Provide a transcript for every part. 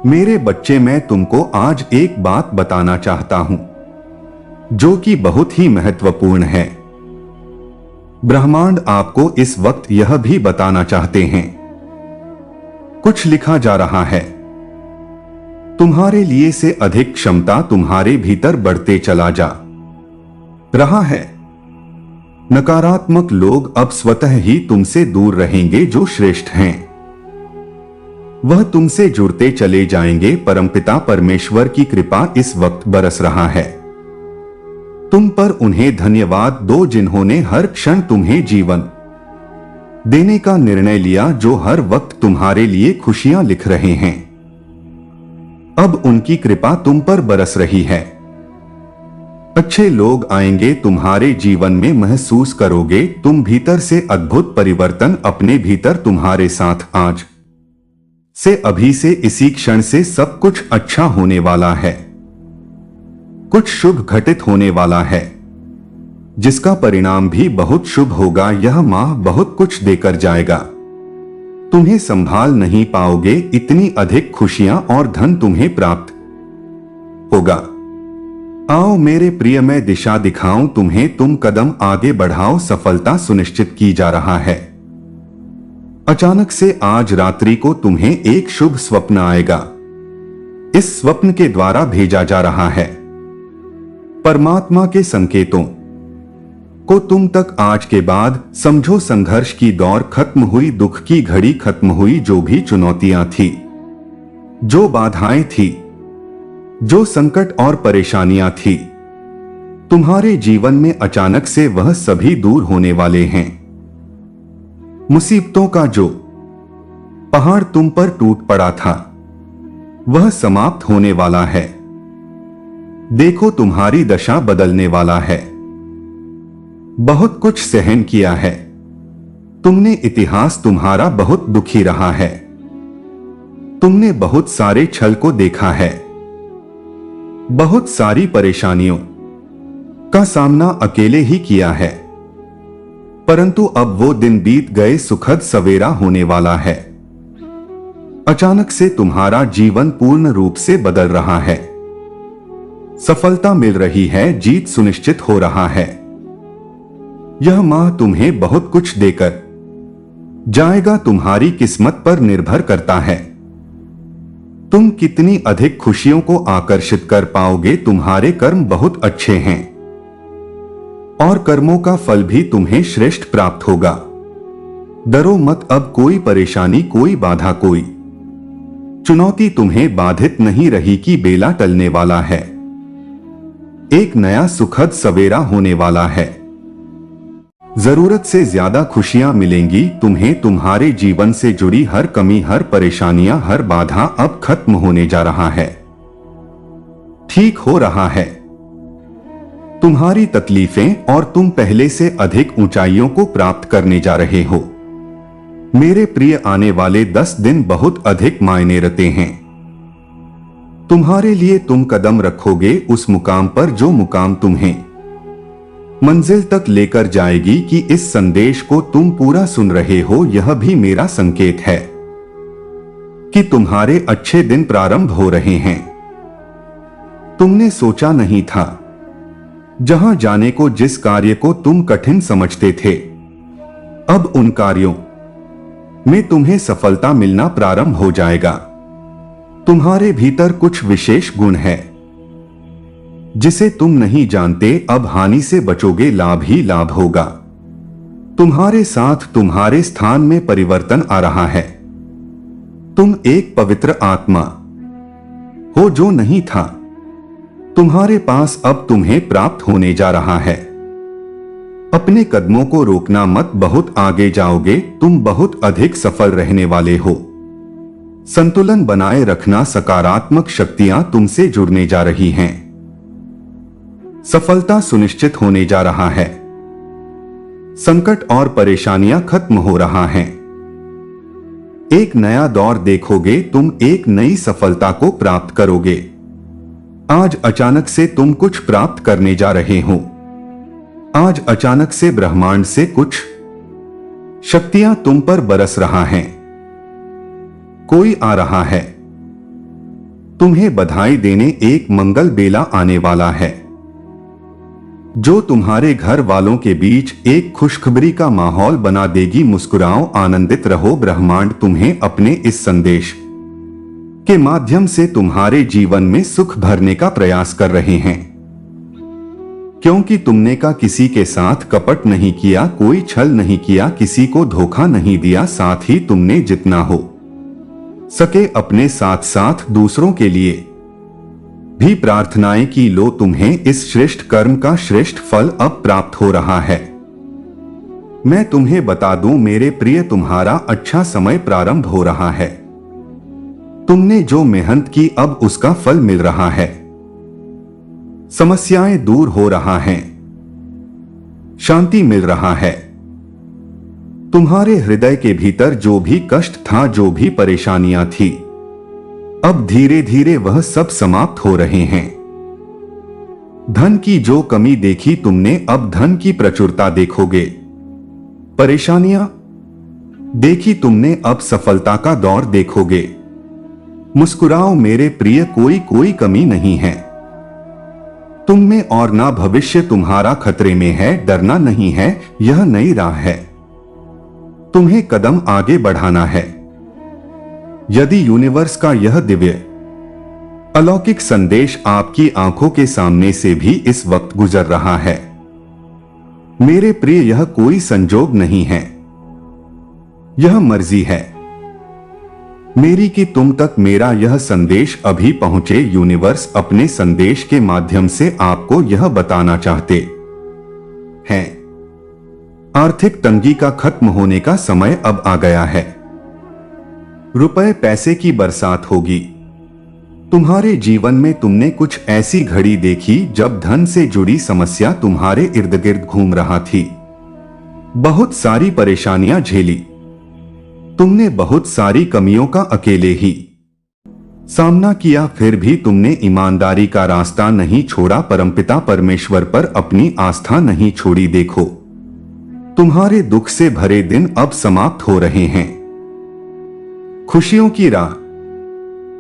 मेरे बच्चे, मैं तुमको आज एक बात बताना चाहता हूं जो कि बहुत ही महत्वपूर्ण है। ब्रह्मांड आपको इस वक्त यह भी बताना चाहते हैं। कुछ लिखा जा रहा है, तुम्हारे लिए से अधिक क्षमता तुम्हारे भीतर बढ़ते चला जा रहा है। नकारात्मक लोग अब स्वतः ही तुमसे दूर रहेंगे, जो श्रेष्ठ हैं वह तुमसे जुड़ते चले जाएंगे। परमपिता परमेश्वर की कृपा इस वक्त बरस रहा है तुम पर। उन्हें धन्यवाद दो जिन्होंने हर क्षण तुम्हें जीवन देने का निर्णय लिया, जो हर वक्त तुम्हारे लिए खुशियां लिख रहे हैं। अब उनकी कृपा तुम पर बरस रही है। अच्छे लोग आएंगे तुम्हारे जीवन में, महसूस करोगे तुम भीतर से अद्भुत परिवर्तन अपने भीतर तुम्हारे साथ। आज से, अभी से, इसी क्षण से सब कुछ अच्छा होने वाला है। कुछ शुभ घटित होने वाला है जिसका परिणाम भी बहुत शुभ होगा। यह माह बहुत कुछ देकर जाएगा, तुम्हें संभाल नहीं पाओगे, इतनी अधिक खुशियां और धन तुम्हें प्राप्त होगा। आओ मेरे प्रिय, मैं दिशा दिखाऊं तुम्हें, तुम कदम आगे बढ़ाओ, सफलता सुनिश्चित की जा रहा है। अचानक से आज रात्रि को तुम्हें एक शुभ स्वप्न आएगा। इस स्वप्न के द्वारा भेजा जा रहा है परमात्मा के संकेतों को तुम तक। आज के बाद समझो, संघर्ष की दौर खत्म हुई, दुख की घड़ी खत्म हुई। जो भी चुनौतियां थी, जो बाधाएं थी, जो संकट और परेशानियां थी तुम्हारे जीवन में, अचानक से वह सभी दूर होने वाले हैं। मुसीबतों का जो पहाड़ तुम पर टूट पड़ा था वह समाप्त होने वाला है। देखो तुम्हारी दशा बदलने वाला है। बहुत कुछ सहन किया है तुमने, इतिहास तुम्हारा बहुत दुखी रहा है। तुमने बहुत सारे छल को देखा है, बहुत सारी परेशानियों का सामना अकेले ही किया है। परंतु अब वो दिन बीत गए, सुखद सवेरा होने वाला है। अचानक से तुम्हारा जीवन पूर्ण रूप से बदल रहा है। सफलता मिल रही है, जीत सुनिश्चित हो रहा है। यह माह तुम्हें बहुत कुछ देकर जाएगा, तुम्हारी किस्मत पर निर्भर करता है तुम कितनी अधिक खुशियों को आकर्षित कर पाओगे। तुम्हारे कर्म बहुत अच्छे हैं और कर्मों का फल भी तुम्हें श्रेष्ठ प्राप्त होगा। डरो मत, अब कोई परेशानी, कोई बाधा, कोई चुनौती तुम्हें बाधित नहीं रही कि बेला टलने वाला है। एक नया सुखद सवेरा होने वाला है। जरूरत से ज्यादा खुशियां मिलेंगी तुम्हें। तुम्हारे जीवन से जुड़ी हर कमी, हर परेशानियां, हर बाधा अब खत्म होने जा रहा है, ठीक हो रहा है। तुम्हारी तकलीफें और तुम पहले से अधिक ऊंचाइयों को प्राप्त करने जा रहे हो। मेरे प्रिय, आने वाले 10 दिन बहुत अधिक मायने रखते हैं तुम्हारे लिए। तुम कदम रखोगे उस मुकाम पर जो मुकाम तुम्हें मंजिल तक लेकर जाएगी। कि इस संदेश को तुम पूरा सुन रहे हो, यह भी मेरा संकेत है कि तुम्हारे अच्छे दिन प्रारंभ हो रहे हैं। तुमने सोचा नहीं था, जहां जाने को, जिस कार्य को तुम कठिन समझते थे, अब उन कार्यों में तुम्हें सफलता मिलना प्रारंभ हो जाएगा। तुम्हारे भीतर कुछ विशेष गुण है जिसे तुम नहीं जानते। अब हानि से बचोगे, लाभ ही लाभ होगा। तुम्हारे साथ तुम्हारे स्थान में परिवर्तन आ रहा है। तुम एक पवित्र आत्मा हो जो नहीं था तुम्हारे पास, अब तुम्हें प्राप्त होने जा रहा है। अपने कदमों को रोकना मत, बहुत आगे जाओगे। तुम बहुत अधिक सफल रहने वाले हो। संतुलन बनाए रखना, सकारात्मक शक्तियां तुमसे जुड़ने जा रही हैं। सफलता सुनिश्चित होने जा रहा है। संकट और परेशानियां खत्म हो रहा है। एक नया दौर देखोगे, तुम एक नई सफलता को प्राप्त करोगे। आज अचानक से तुम कुछ प्राप्त करने जा रहे हो। आज अचानक से ब्रह्मांड से कुछ शक्तियां तुम पर बरस रहा है। कोई आ रहा है तुम्हें बधाई देने एक मंगल बेला आने वाला है, जो तुम्हारे घर वालों के बीच एक खुशखबरी का माहौल बना देगी। मुस्कुराओ, आनंदित रहो। ब्रह्मांड तुम्हें अपने इस संदेश के माध्यम से तुम्हारे जीवन में सुख भरने का प्रयास कर रहे हैं, क्योंकि तुमने का किसी के साथ कपट नहीं किया, कोई छल नहीं किया, किसी को धोखा नहीं दिया। साथ ही तुमने जितना हो सके अपने साथ साथ दूसरों के लिए भी प्रार्थनाएं की। लो, तुम्हें इस श्रेष्ठ कर्म का श्रेष्ठ फल अब प्राप्त हो रहा है। मैं तुम्हें बता दूं मेरे प्रिय, तुम्हारा अच्छा समय प्रारंभ हो रहा है। तुमने जो मेहनत की अब उसका फल मिल रहा है। समस्याएं दूर हो रहा हैं, शांति मिल रहा है। तुम्हारे हृदय के भीतर जो भी कष्ट था, जो भी परेशानियां थी, अब धीरे धीरे वह सब समाप्त हो रहे हैं। धन की जो कमी देखी तुमने, अब धन की प्रचुरता देखोगे। परेशानियां देखी तुमने, अब सफलता का दौर देखोगे। मुस्कुराओ मेरे प्रिय, कोई कमी नहीं है तुम में और ना भविष्य तुम्हारा खतरे में है। डरना नहीं है, यह नई राह है, तुम्हें कदम आगे बढ़ाना है। यदि यूनिवर्स का यह दिव्य अलौकिक संदेश आपकी आंखों के सामने से भी इस वक्त गुजर रहा है, मेरे प्रिय, यह कोई संजोग नहीं है, यह मर्जी है मेरी कि तुम तक मेरा यह संदेश अभी पहुंचे। यूनिवर्स अपने संदेश के माध्यम से आपको यह बताना चाहते हैं, आर्थिक तंगी का खत्म होने का समय अब आ गया है। रुपए पैसे की बरसात होगी। तुम्हारे जीवन में तुमने कुछ ऐसी घड़ी देखी जब धन से जुड़ी समस्या तुम्हारे इर्द गिर्द घूम रहा थी। बहुत सारी परेशानियां झेली तुमने, बहुत सारी कमियों का अकेले ही सामना किया, फिर भी तुमने ईमानदारी का रास्ता नहीं छोड़ा। परमपिता परमेश्वर पर अपनी आस्था नहीं छोड़ी। देखो, तुम्हारे दुख से भरे दिन अब समाप्त हो रहे हैं। खुशियों की राह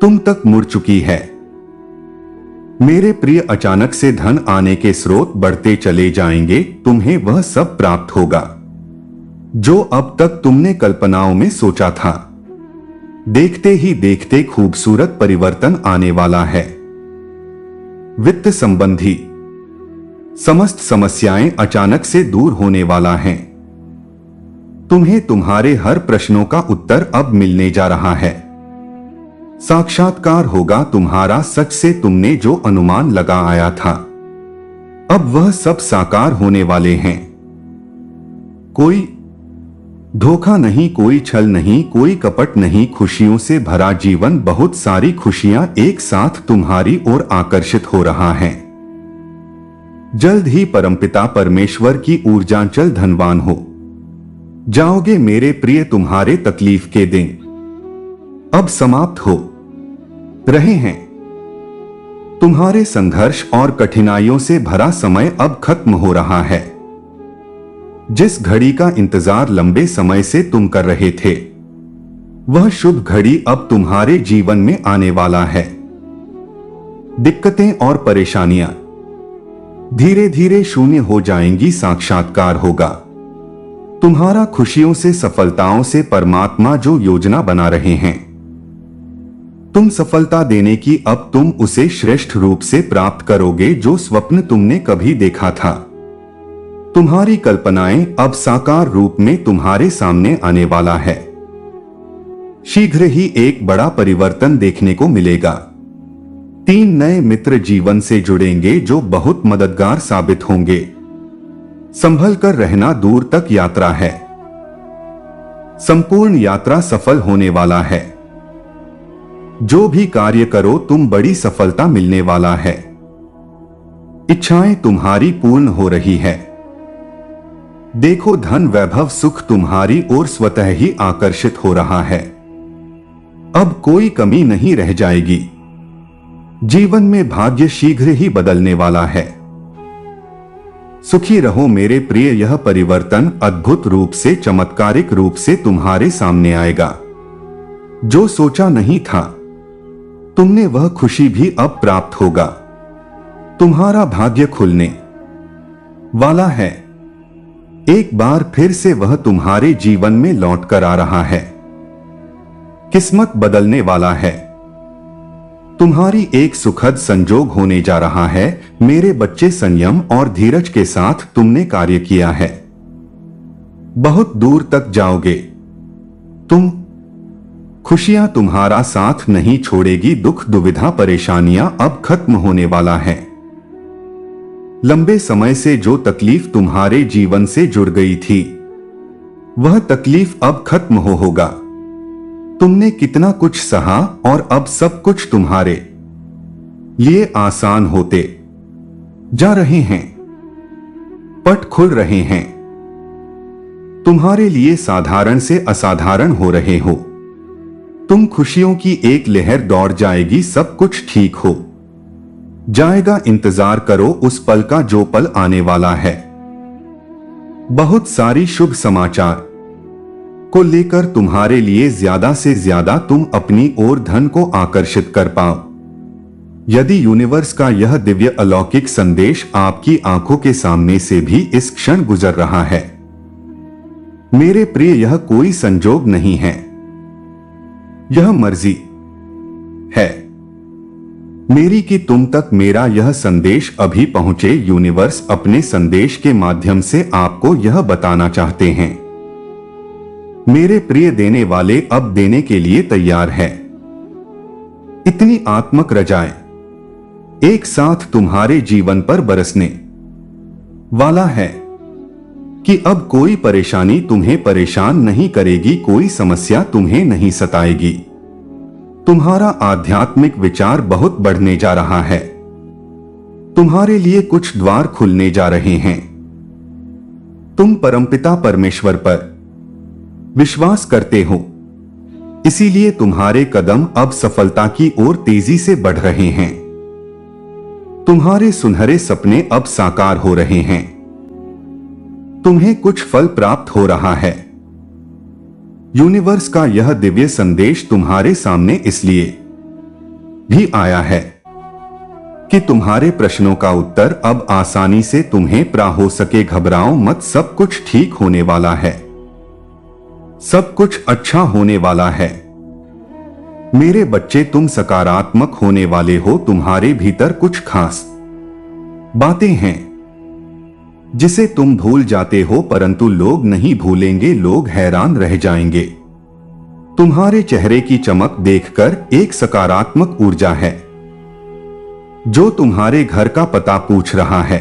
तुम तक मुड़ चुकी है। मेरे प्रिय, अचानक से धन आने के स्रोत बढ़ते चले जाएंगे। तुम्हें वह सब प्राप्त होगा जो अब तक तुमने कल्पनाओं में सोचा था। देखते ही देखते खूबसूरत परिवर्तन आने वाला है। वित्त संबंधी समस्त समस्याएं अचानक से दूर होने वाला हैं। तुम्हें तुम्हारे हर प्रश्नों का उत्तर अब मिलने जा रहा है। साक्षात्कार होगा तुम्हारा। सच से तुमने जो अनुमान लगा आया था, अब वह सब साकार होने वाले हैं। कोई धोखा नहीं, कोई छल नहीं, कोई कपट नहीं। खुशियों से भरा जीवन, बहुत सारी खुशियां एक साथ तुम्हारी ओर आकर्षित हो रहा है। जल्द ही परमपिता परमेश्वर की ऊर्जांचल धनवान हो जाओगे मेरे प्रिय। तुम्हारे तकलीफ के दिन अब समाप्त हो रहे हैं। तुम्हारे संघर्ष और कठिनाइयों से भरा समय अब खत्म हो रहा है। जिस घड़ी का इंतजार लंबे समय से तुम कर रहे थे, वह शुभ घड़ी अब तुम्हारे जीवन में आने वाला है। दिक्कतें और परेशानियां धीरे धीरे शून्य हो जाएंगी। साक्षात्कार होगा तुम्हारा खुशियों से, सफलताओं से। परमात्मा जो योजना बना रहे हैं तुम सफलता देने की, अब तुम उसे श्रेष्ठ रूप से प्राप्त करोगे। जो स्वप्न तुमने कभी देखा था, तुम्हारी कल्पनाएं अब साकार रूप में तुम्हारे सामने आने वाला है। शीघ्र ही एक बड़ा परिवर्तन देखने को मिलेगा। 3 नए मित्र जीवन से जुड़ेंगे जो बहुत मददगार साबित होंगे। संभल कर रहना, दूर तक यात्रा है। संपूर्ण यात्रा सफल होने वाला है। जो भी कार्य करो तुम, बड़ी सफलता मिलने वाला है। इच्छाएं तुम्हारी पूर्ण हो रही है। देखो, धन वैभव सुख तुम्हारी ओर स्वतः ही आकर्षित हो रहा है। अब कोई कमी नहीं रह जाएगी। जीवन में भाग्य शीघ्र ही बदलने वाला है। सुखी रहो मेरे प्रिय। यह परिवर्तन अद्भुत रूप से, चमत्कारिक रूप से तुम्हारे सामने आएगा। जो सोचा नहीं था तुमने वह खुशी भी अब प्राप्त होगा। तुम्हारा भाग्य खुलने वाला है। एक बार फिर से वह तुम्हारे जीवन में लौट कर आ रहा है। किस्मत बदलने वाला है। तुम्हारी एक सुखद संजोग होने जा रहा है। मेरे बच्चे, संयम और धीरज के साथ तुमने कार्य किया है। बहुत दूर तक जाओगे तुम। खुशियां तुम्हारा साथ नहीं छोड़ेगी। दुख, दुविधा, परेशानियां अब खत्म होने वाला है। लंबे समय से जो तकलीफ तुम्हारे जीवन से जुड़ गई थी, वह तकलीफ अब खत्म होगा। तुमने कितना कुछ सहा और अब सब कुछ तुम्हारे लिए आसान होते जा रहे हैं। पट खुल रहे हैं। तुम्हारे लिए साधारण से असाधारण हो रहे हो। तुम खुशियों की एक लहर दौड़ जाएगी। सब कुछ ठीक हो जाएगा। इंतजार करो उस पल का जो पल आने वाला है। बहुत सारी शुभ समाचार को लेकर तुम्हारे लिए ज्यादा से ज्यादा तुम अपनी ओर धन को आकर्षित कर पाओ। यदि यूनिवर्स का यह दिव्य अलौकिक संदेश आपकी आंखों के सामने से भी इस क्षण गुजर रहा है, मेरे प्रिय, यह कोई संजोग नहीं है, यह मर्जी है मेरी कि तुम तक मेरा यह संदेश अभी पहुंचे। यूनिवर्स अपने संदेश के माध्यम से आपको यह बताना चाहते हैं, मेरे प्रिय, देने वाले अब देने के लिए तैयार है। इतनी आत्मक रजाएं एक साथ तुम्हारे जीवन पर बरसने वाला है कि अब कोई परेशानी तुम्हें परेशान नहीं करेगी, कोई समस्या तुम्हें नहीं सताएगी। तुम्हारा आध्यात्मिक विचार बहुत बढ़ने जा रहा है। तुम्हारे लिए कुछ द्वार खुलने जा रहे हैं। तुम परमपिता परमेश्वर पर विश्वास करते हो, इसीलिए तुम्हारे कदम अब सफलता की ओर तेजी से बढ़ रहे हैं। तुम्हारे सुनहरे सपने अब साकार हो रहे हैं। तुम्हें कुछ फल प्राप्त हो रहा है। यूनिवर्स का यह दिव्य संदेश तुम्हारे सामने इसलिए भी आया है कि तुम्हारे प्रश्नों का उत्तर अब आसानी से तुम्हें प्राप्त हो सके। घबराओ मत, सब कुछ ठीक होने वाला है। सब कुछ अच्छा होने वाला है। मेरे बच्चे, तुम सकारात्मक होने वाले हो। तुम्हारे भीतर कुछ खास बातें हैं जिसे तुम भूल जाते हो, परंतु लोग नहीं भूलेंगे, लोग हैरान रह जाएंगे। तुम्हारे चेहरे की चमक देखकर एक सकारात्मक ऊर्जा है जो तुम्हारे घर का पता पूछ रहा है।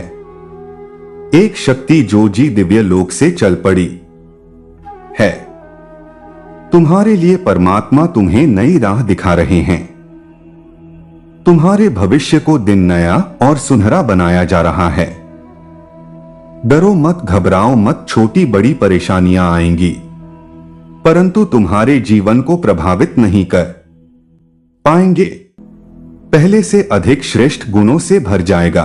एक शक्ति जो जी दिव्य लोक से चल पड़ी है। तुम्हारे लिए परमात्मा तुम्हें नई राह दिखा रहे हैं। तुम्हारे भविष्य को दिन नया और सुनहरा बनाया जा रहा है। डरो मत, घबराओ मत। छोटी बड़ी परेशानियां आएंगी, परंतु तुम्हारे जीवन को प्रभावित नहीं कर पाएंगे। पहले से अधिक श्रेष्ठ गुणों से भर जाएगा।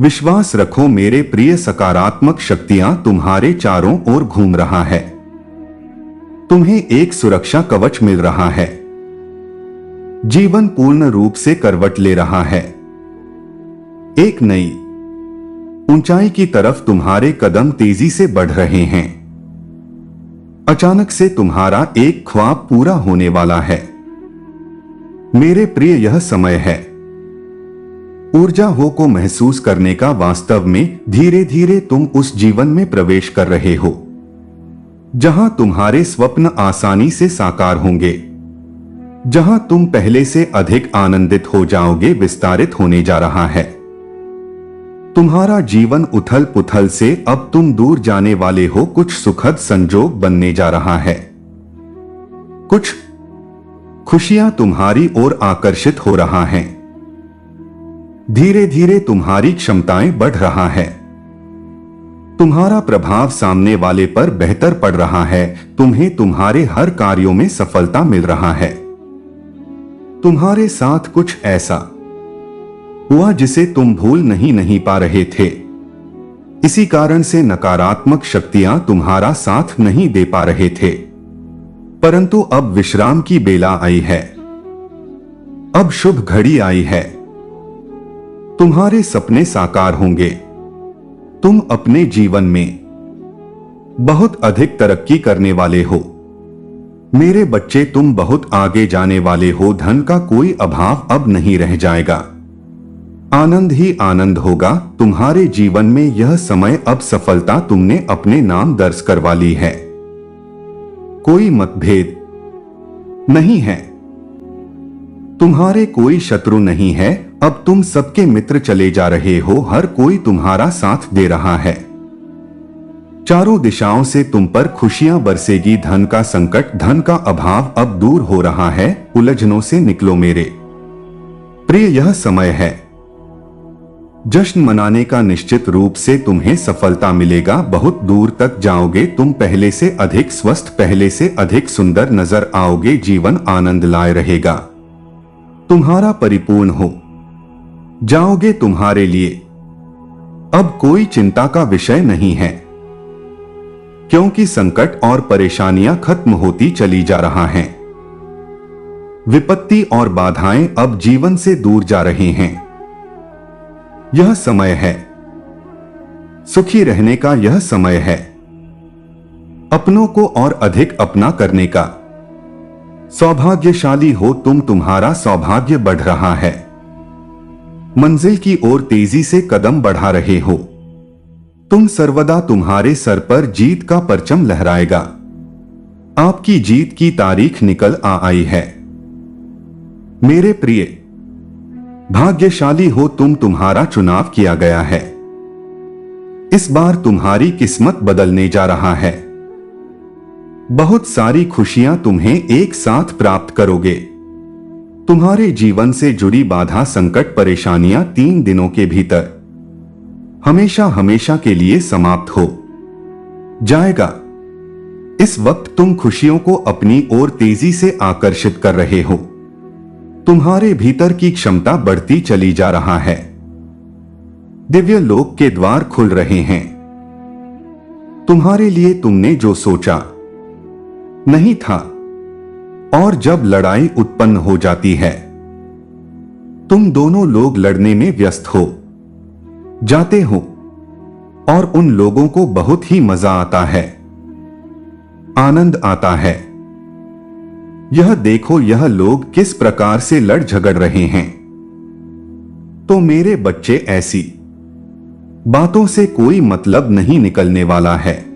विश्वास रखो मेरे प्रिय, सकारात्मक शक्तियां तुम्हारे चारों ओर घूम रहा है। तुम्हें एक सुरक्षा कवच मिल रहा है। जीवन पूर्ण रूप से करवट ले रहा है। एक नई ऊंचाई की तरफ तुम्हारे कदम तेजी से बढ़ रहे हैं। अचानक से तुम्हारा एक ख्वाब पूरा होने वाला है। मेरे प्रिय, यह समय है ऊर्जा हो को महसूस करने का। वास्तव में धीरे धीरे तुम उस जीवन में प्रवेश कर रहे हो जहां तुम्हारे स्वप्न आसानी से साकार होंगे, जहां तुम पहले से अधिक आनंदित हो जाओगे। विस्तारित होने जा रहा है तुम्हारा जीवन। उथल पुथल से अब तुम दूर जाने वाले हो। कुछ सुखद संजोग बनने जा रहा है। कुछ खुशियां तुम्हारी ओर आकर्षित हो रहा है। धीरे धीरे तुम्हारी क्षमताएं बढ़ रहा है। तुम्हारा प्रभाव सामने वाले पर बेहतर पड़ रहा है। तुम्हें तुम्हारे हर कार्यों में सफलता मिल रहा है। तुम्हारे साथ कुछ ऐसा हुआ जिसे तुम भूल नहीं पा रहे थे। इसी कारण से नकारात्मक शक्तियां तुम्हारा साथ नहीं दे पा रहे थे, परंतु अब विश्राम की बेला आई है। अब शुभ घड़ी आई है। तुम्हारे सपने साकार होंगे। तुम अपने जीवन में बहुत अधिक तरक्की करने वाले हो। मेरे बच्चे, तुम बहुत आगे जाने वाले हो। धन का कोई अभाव अब नहीं रह जाएगा। आनंद ही आनंद होगा तुम्हारे जीवन में। यह समय अब सफलता तुमने अपने नाम दर्ज करवा ली है। कोई मतभेद नहीं है। तुम्हारे कोई शत्रु नहीं है। अब तुम सबके मित्र चले जा रहे हो। हर कोई तुम्हारा साथ दे रहा है। चारों दिशाओं से तुम पर खुशियां बरसेगी। धन का संकट, धन का अभाव अब दूर हो रहा है। उलझनों से निकलो मेरे प्रिय। यह समय है जश्न मनाने का। निश्चित रूप से तुम्हें सफलता मिलेगा। बहुत दूर तक जाओगे तुम। पहले से अधिक स्वस्थ, पहले से अधिक सुंदर नजर आओगे। जीवन आनंद लाए रहेगा। तुम्हारा परिपूर्ण हो जाओगे। तुम्हारे लिए अब कोई चिंता का विषय नहीं है, क्योंकि संकट और परेशानियां खत्म होती चली जा रहा हैं। विपत्ति और बाधाएं अब जीवन से दूर जा रही हैं। यह समय है सुखी रहने का। यह समय है अपनों को और अधिक अपना करने का। सौभाग्यशाली हो तुम। तुम्हारा सौभाग्य बढ़ रहा है। मंजिल की ओर तेजी से कदम बढ़ा रहे हो तुम। सर्वदा तुम्हारे सर पर जीत का परचम लहराएगा। आपकी जीत की तारीख निकल आई है। मेरे प्रिय, भाग्यशाली हो तुम। तुम्हारा चुनाव किया गया है। इस बार तुम्हारी किस्मत बदलने जा रहा है। बहुत सारी खुशियां तुम्हें एक साथ प्राप्त करोगे। तुम्हारे जीवन से जुड़ी बाधा, संकट, परेशानियां 3 दिनों के भीतर हमेशा हमेशा के लिए समाप्त हो जाएगा। इस वक्त तुम खुशियों को अपनी ओर तेजी से आकर्षित कर रहे हो। तुम्हारे भीतर की क्षमता बढ़ती चली जा रहा है। दिव्य लोक के द्वार खुल रहे हैं। तुम्हारे लिए तुमने जो सोचा नहीं था, और जब लड़ाई उत्पन्न हो जाती है, तुम दोनों लोग लड़ने में व्यस्त हो जाते हो और उन लोगों को बहुत ही मजा आता है, आनंद आता है। यह देखो यह लोग किस प्रकार से लड़ झगड़ रहे हैं। तो मेरे बच्चे, ऐसी बातों से कोई मतलब नहीं निकलने वाला है।